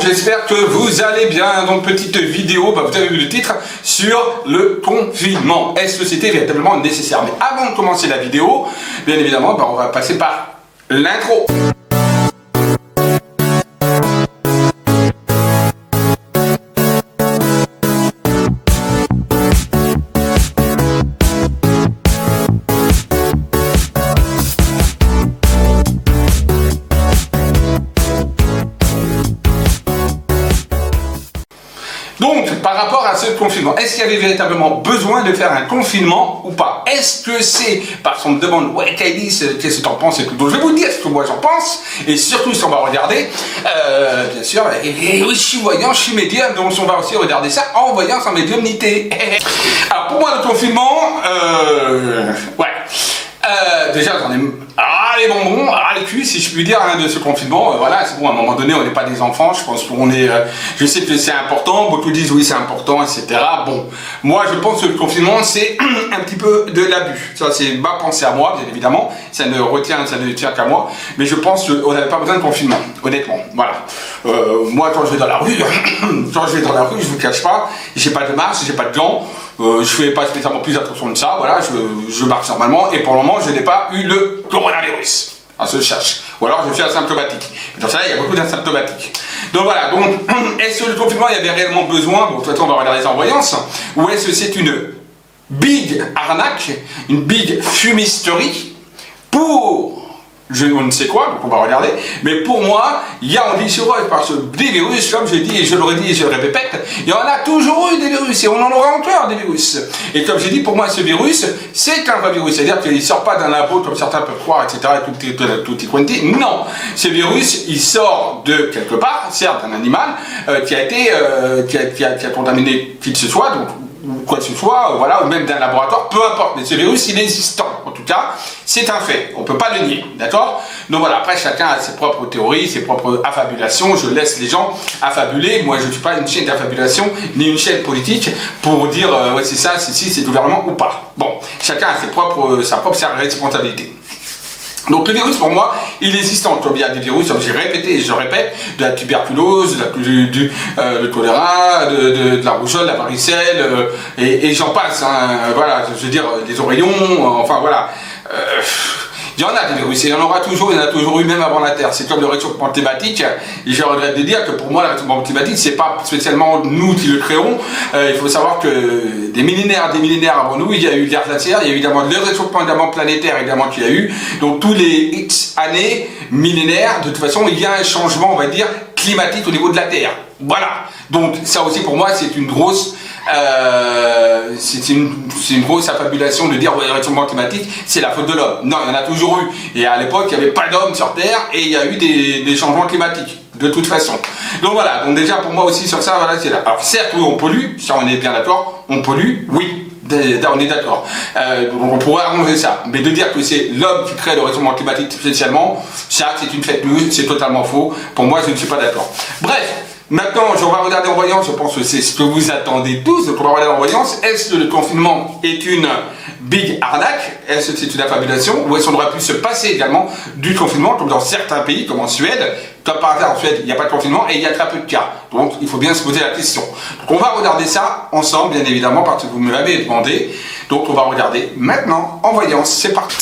j'espère que vous allez bien. Donc, petite vidéo, vous avez vu le titre, sur le confinement. Est-ce que c'était véritablement nécessaire? Mais avant de commencer la vidéo, bien évidemment, on va passer par l'intro. Donc, par rapport à ce confinement, est-ce qu'il y avait véritablement besoin de faire un confinement ou pas? Est-ce que c'est, parce qu'on me demande, ouais, Kailis, qu'est-ce que tu en penses? Donc, je vais vous dire ce que moi j'en pense, et surtout si on va regarder, bien sûr, et oui, je suis voyant, je suis médium, donc on va aussi regarder ça en voyant sans médiumnité. Alors, pour moi, le confinement, déjà, j'en ai les bonbons, les culs, si je puis dire, de ce confinement. Voilà, c'est bon, à un moment donné, on n'est pas des enfants, je pense qu'on est... je sais que c'est important, beaucoup disent oui, c'est important, etc. Bon, moi, je pense que le confinement, c'est un petit peu de l'abus. Ça, c'est ma pensée à moi, bien évidemment. Ça ne tient qu'à moi. Mais je pense qu'on n'avait pas besoin de confinement, honnêtement. Voilà. Moi, quand je vais dans la rue, je vous cache pas, j'ai pas de masque, j'ai pas de gants. Je fais pas spécialement plus attention de ça, voilà, je marche normalement et pour le moment je n'ai pas eu le coronavirus. Je cherche. Ou alors je suis asymptomatique. Dans ça, il y a beaucoup d'asymptomatiques. Donc voilà, donc est-ce que le confinement il y avait réellement besoin? Bon, de toute façon on va regarder ça en voyance. Ou est-ce que c'est une big arnaque, une big fumisterie pour je ne sais quoi, donc on va regarder, mais pour moi, il y a en discuté par ce des virus, comme je dis et je l'aurais dit et je le répète, il y en a toujours eu des virus et on en aura encore des virus. Et comme j'ai dit, pour moi, ce virus, c'est un vrai virus, c'est-à-dire qu'il ne sort pas d'un labo comme certains peuvent croire, etc. Tutti quanti. Non, ce virus, il sort de quelque part, certes d'un animal qui a contaminé qui que ce soit, donc ou quoi que ce soit, voilà, ou même d'un laboratoire, peu importe, mais ce virus, il est existant. En tout cas, c'est un fait, on ne peut pas le nier, d'accord? Donc voilà, après, chacun a ses propres théories, ses propres affabulations, je laisse les gens affabuler, moi je ne suis pas une chaîne d'affabulation, ni une chaîne politique, pour dire, ouais, c'est ça, c'est ci, c'est le gouvernement ou pas. Bon, chacun a sa propre responsabilité. Donc le virus pour moi il est existant, comme il y a des virus, comme j'ai répété et je répète, de la tuberculose, du choléra, de la rougeole, de la varicelle, et j'en passe, voilà, je veux dire, des oreillons, enfin voilà. Il y en a des virus, et il y en aura toujours, il y en a toujours eu même avant la Terre. C'est comme le réchauffement climatique, et je regrette de dire que pour moi, le réchauffement climatique, c'est pas spécialement nous qui le créons. Il faut savoir que des millénaires avant nous, il y a eu l'ère glaciaire, il y a eu évidemment le réchauffement planétaire également qu'il y a eu. Donc tous les X années, millénaires, de toute façon, il y a un changement, on va dire, climatique au niveau de la Terre. Voilà. Donc ça aussi pour moi, c'est une grosse... c'est une grosse affabulation de dire ouais, le réchauffement climatique c'est la faute de l'homme. Non, il y en a toujours eu. Et à l'époque, il n'y avait pas d'hommes sur Terre et il y a eu des changements climatiques, de toute façon. Donc voilà, donc déjà pour moi aussi sur ça, voilà, c'est là. Alors certes, oui, on pollue, ça on est bien d'accord, on pollue, oui. On est d'accord. Donc on pourrait arranger ça. Mais de dire que c'est l'homme qui crée le réchauffement climatique spécialement, ça c'est une fake news, c'est totalement faux. Pour moi, je ne suis pas d'accord. Bref. Maintenant, on va regarder en voyance, je pense que c'est ce que vous attendez tous, donc on va regarder en voyance, est-ce que le confinement est une big arnaque? Est-ce que c'est une affabulation? Ou est-ce qu'on aurait pu se passer également du confinement, comme dans certains pays, comme en Suède? Comme par hasard, en Suède, il n'y a pas de confinement et il y a très peu de cas. Donc, il faut bien se poser la question. Donc, on va regarder ça ensemble, bien évidemment, parce que vous me l'avez demandé. Donc, on va regarder maintenant en voyance. C'est parti.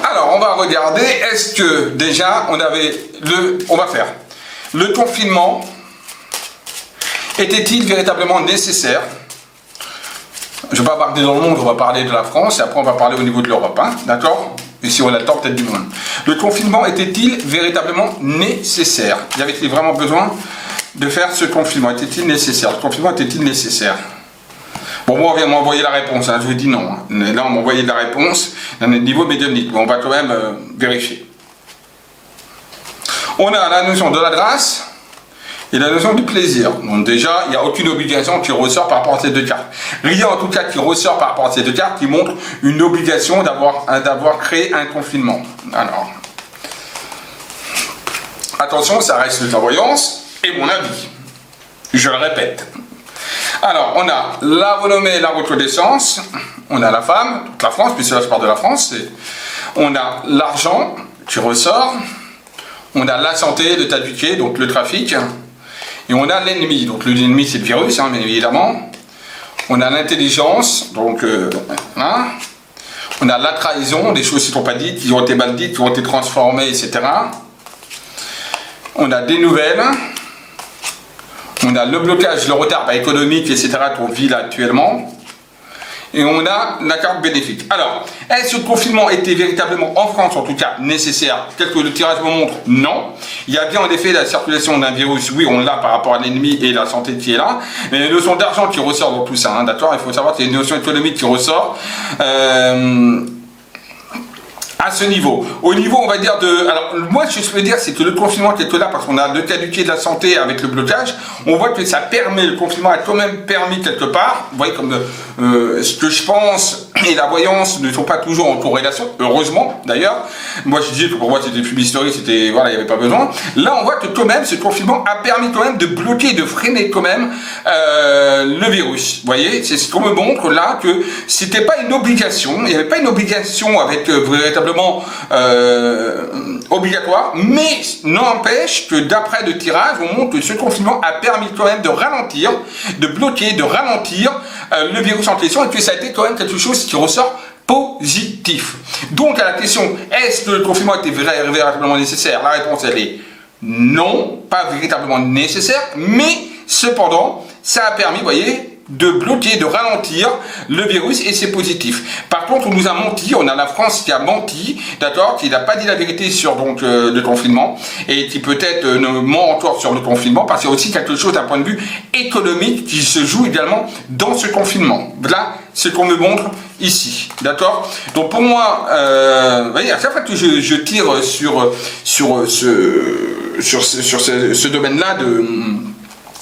Alors, on va regarder, est-ce que déjà, on va faire le confinement... Était-il véritablement nécessaire? Je ne vais pas parler dans le monde, on va parler de la France, et après on va parler au niveau de l'Europe, hein, d'accord? Et si on a le temps, peut-être du monde. Le confinement était-il véritablement nécessaire? Y avait-il vraiment besoin de faire ce confinement? Était-il nécessaire? Le confinement était-il nécessaire? Bon, moi on vient de m'envoyer la réponse, hein, je vous dis non. Hein. Là on m'a envoyé la réponse d'un niveau médiumnique, mais on va quand même vérifier. On a la notion de la grâce, et la notion du plaisir. Donc déjà, il n'y a aucune obligation qui ressort par rapport à ces deux cartes. Rien en tout cas qui ressort par rapport à ces deux cartes qui montre une obligation d'avoir créé un confinement. Alors, attention, ça reste la voyance et mon avis. Je le répète. Alors, on a la renommée et la reconnaissance. On a la femme, toute la France, puisque là je parle de la France. On a l'argent qui ressort. On a la santé, le taduqué, donc le trafic. Et on a l'ennemi. Donc l'ennemi, c'est le virus, hein, bien évidemment. On a l'intelligence, donc hein. On a la trahison, des choses qui ne sont pas dites, qui ont été mal dites, qui ont été transformées, etc. On a des nouvelles. On a le blocage, le retard économique, etc. qu'on vit là actuellement. Et on a la carte bénéfique. Alors, est-ce que le confinement était véritablement, en France en tout cas, nécessaire? Tel que le tirage me montre, non. Il y a bien en effet la circulation d'un virus, oui, on l'a par rapport à l'ennemi et la santé qui est là. Mais il y a une notion d'argent qui ressort dans tout ça, hein, d'accord? Il faut savoir qu'il y a une notion économique qui ressort. À ce niveau. Au niveau, on va dire de... Alors, moi, ce que je veux dire, c'est que le confinement qui est là, parce qu'on a le caduqué de la santé avec le blocage, on voit que ça permet, le confinement a quand même permis quelque part, vous voyez, comme ce que je pense et la voyance ne sont pas toujours en corrélation, heureusement, d'ailleurs. Moi, je dis que pour moi, c'était fumisterie, c'était... Voilà, il n'y avait pas besoin. Là, on voit que quand même, ce confinement a permis quand même de bloquer, de freiner quand même le virus. Vous voyez, c'est ce qu'on me montre là, que c'était pas une obligation, il n'y avait pas une obligation avec véritablement obligatoire, mais n'empêche que d'après le tirage, on montre que ce confinement a permis quand même de ralentir, de bloquer, de ralentir le virus en question, et que ça a été quand même quelque chose qui ressort positif. Donc à la question, est-ce que le confinement était véritablement nécessaire? La réponse elle est non, pas véritablement nécessaire, mais cependant, ça a permis, vous voyez, de bloquer, de ralentir le virus, et c'est positif. Par contre, on nous a menti, on a la France qui a menti, d'accord, qui n'a pas dit la vérité sur donc le confinement, et qui peut-être ne ment encore sur le confinement, parce qu'il y a aussi quelque chose d'un point de vue économique qui se joue également dans ce confinement. Là, ce qu'on me montre ici, d'accord. Donc pour moi, vous voyez, à chaque fois que je tire sur ce domaine-là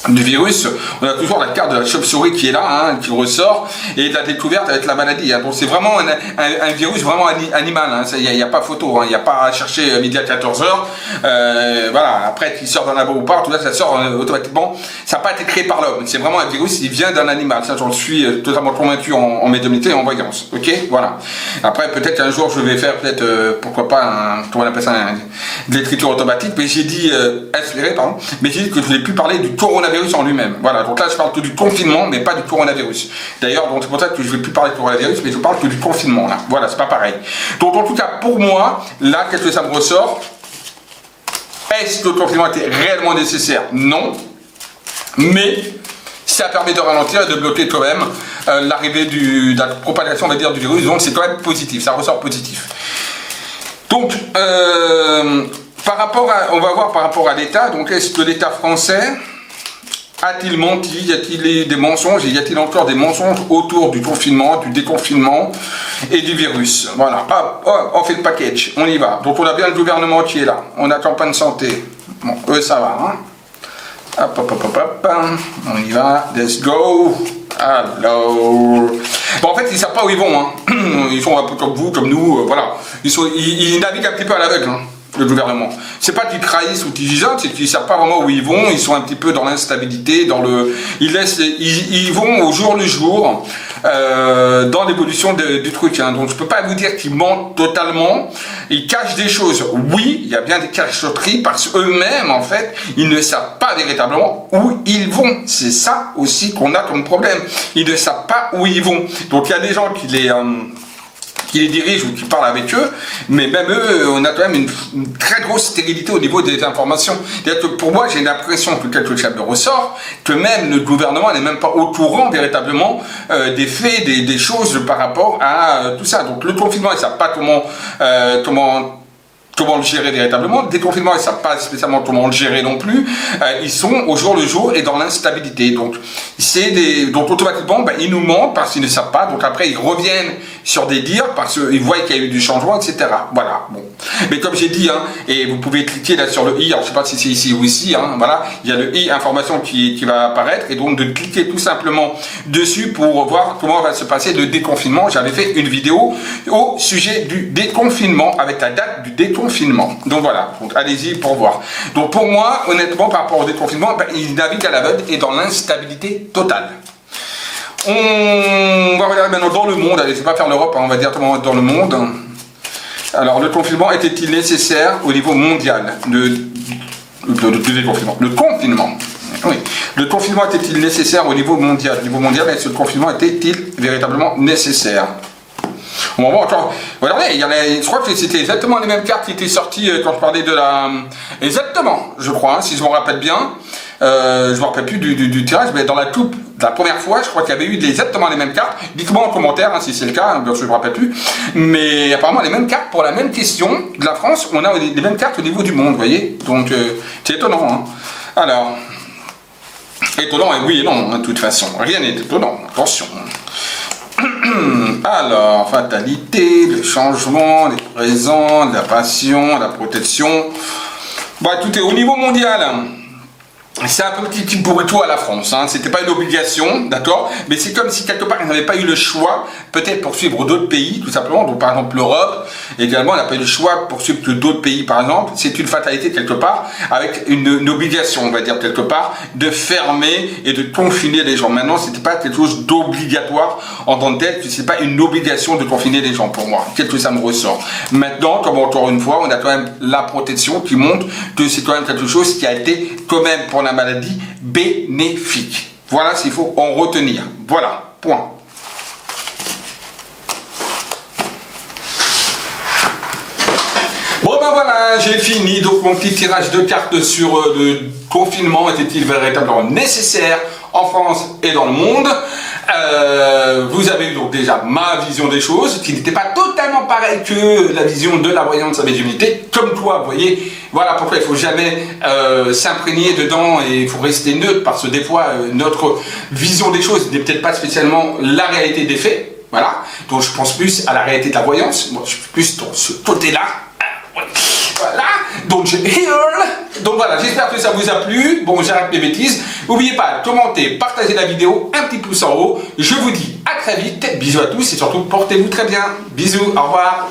du virus, on a toujours la carte de la chauve-souris qui est là, hein, qui ressort, et de la découverte avec la maladie. Hein. Donc c'est vraiment un virus vraiment animal, hein. Il n'y a pas photo, hein. Il n'y a pas à chercher midi à 14h. Voilà, après qu'il sort d'un labo ou pas, tout ça, ça sort automatiquement. Ça n'a pas été créé par l'homme. C'est vraiment un virus, il vient d'un animal. Ça, j'en suis totalement convaincu en médiumnité et en voyance. Ok, voilà. Après, peut-être qu'un jour, je vais faire pourquoi pas, comment on appelle ça, de l'écriture automatique. Mais j'ai dit, inspiré, pardon. Mais j'ai dit que je ne voulais plus parler du coronavirus en lui-même. Voilà, donc là je parle que du confinement, mais pas du coronavirus. D'ailleurs, donc c'est pour ça que je ne vais plus parler de coronavirus, mais je parle que du confinement là. Voilà, c'est pas pareil. Donc en tout cas, pour moi, là, qu'est-ce que ça me ressort? Est-ce que le confinement était réellement nécessaire? Non. Mais ça permet de ralentir et de bloquer quand même l'arrivée de la propagation, on va dire, du virus. Donc c'est quand même positif, ça ressort positif. Donc, par rapport à, on va voir par rapport à l'État. Donc est-ce que l'État français a-t-il menti? Y a-t-il des mensonges? Et y a-t-il encore des mensonges autour du confinement, du déconfinement et du virus? Voilà, hop, on fait le package, on y va. Donc on a bien le gouvernement qui est là, on a campagne santé. Bon, eux ça va, hein. Hop, on y va, let's go. Alors, bon, en fait ils ne savent pas où ils vont, hein. Ils sont un peu comme vous, comme nous, voilà. Ils naviguent un petit peu à l'aveugle, hein. Le gouvernement. C'est pas qu'ils trahissent ou qu'ils isolent, c'est qu'ils ne savent pas vraiment où ils vont, ils sont un petit peu dans l'instabilité, ils vont au jour le jour dans l'évolution du truc. Hein. Donc je peux pas vous dire qu'ils mentent totalement, ils cachent des choses. Oui, il y a bien des cachotteries parce qu'eux-mêmes, en fait, ils ne savent pas véritablement où ils vont. C'est ça aussi qu'on a comme problème. Ils ne savent pas où ils vont. Donc il y a des gens qui les dirigent ou qui parlent avec eux, mais même eux, on a quand même une très grosse stérilité au niveau des informations. C'est-à-dire que pour moi, j'ai l'impression que quelque chose de ressort, que même le gouvernement n'est même pas au courant véritablement des faits, des choses par rapport à tout ça. Donc le confinement, ils ne savent pas comment le gérer véritablement. Le déconfinement, ils ne savent pas spécialement comment le gérer non plus. Ils sont au jour le jour et dans l'instabilité. Donc automatiquement, ils nous mentent parce qu'ils ne savent pas. Donc après, ils reviennent sur des dires parce qu'ils voient qu'il y a eu du changement, etc. Voilà. Bon. Mais comme j'ai dit, hein, et vous pouvez cliquer là sur le i, alors je ne sais pas si c'est ici ou ici, hein, voilà, il y a le i information qui va apparaître, et donc de cliquer tout simplement dessus pour voir comment va se passer le déconfinement. J'avais fait une vidéo au sujet du déconfinement avec la date du déconfinement. Donc voilà, donc allez-y pour voir. Donc pour moi, honnêtement, par rapport au déconfinement, il navigue à l'aveugle et dans l'instabilité totale. On va regarder maintenant dans le monde, allez, c'est pas faire l'Europe, hein, on va directement dans le monde. Alors, le confinement était-il nécessaire au niveau mondial? Le confinement, Oui. Le confinement était-il nécessaire au niveau mondial? Au niveau mondial, est-ce que le confinement était-il véritablement nécessaire? On va voir encore. Regardez, je crois que c'était exactement les mêmes cartes qui étaient sorties quand je parlais de la... Exactement, je crois, hein, si je me rappelle bien. Je ne me rappelle plus du tirage, mais dans la coupe, la première fois, je crois qu'il y avait eu exactement les mêmes cartes. Dites-moi en commentaire si c'est le cas, hein, bien sûr je ne me rappelle plus. Mais apparemment les mêmes cartes pour la même question de la France, on a les mêmes cartes au niveau du monde, vous voyez. Donc c'est étonnant. Hein. Alors, étonnant, et oui et non, hein, de toute façon. Rien n'est étonnant, attention. Alors, fatalité, le changement, les présents, la passion, la protection. Bah, tout est au niveau mondial. C'est un petit pour tout à la France, hein. C'était pas une obligation, d'accord, mais c'est comme si quelque part ils n'avaient pas eu le choix, peut-être pour suivre d'autres pays, tout simplement, donc par exemple l'Europe, également, on n'a pas eu le choix pour suivre d'autres pays, par exemple, c'est une fatalité quelque part, avec une obligation, on va dire quelque part, de fermer et de confiner les gens. Maintenant, c'était pas quelque chose d'obligatoire en tant que tel, c'est pas une obligation de confiner les gens pour moi, tel que ça me ressort. Maintenant, comme encore une fois, on a quand même la protection qui montre que c'est quand même quelque chose qui a été quand même pour la maladie bénéfique. Voilà ce qu'il faut en retenir. Voilà, point. Bon ben voilà, j'ai fini donc mon petit tirage de cartes sur le confinement. Était-il véritablement nécessaire en France et dans le monde? Vous avez eu donc déjà ma vision des choses, qui n'était pas totalement pareille que la vision de la voyance à médiumnité. Comme toi, vous voyez, voilà pourquoi il ne faut jamais s'imprégner dedans et il faut rester neutre, parce que des fois, notre vision des choses n'est peut-être pas spécialement la réalité des faits. Voilà, donc je pense plus à la réalité de la voyance. Moi, je suis plus dans ce côté-là. Voilà, donc je hurle. Donc voilà, j'espère que ça vous a plu. Bon, j'arrête mes bêtises. N'oubliez pas de commenter, partager la vidéo, un petit pouce en haut. Je vous dis à très vite. Bisous à tous et surtout portez-vous très bien. Bisous, au revoir.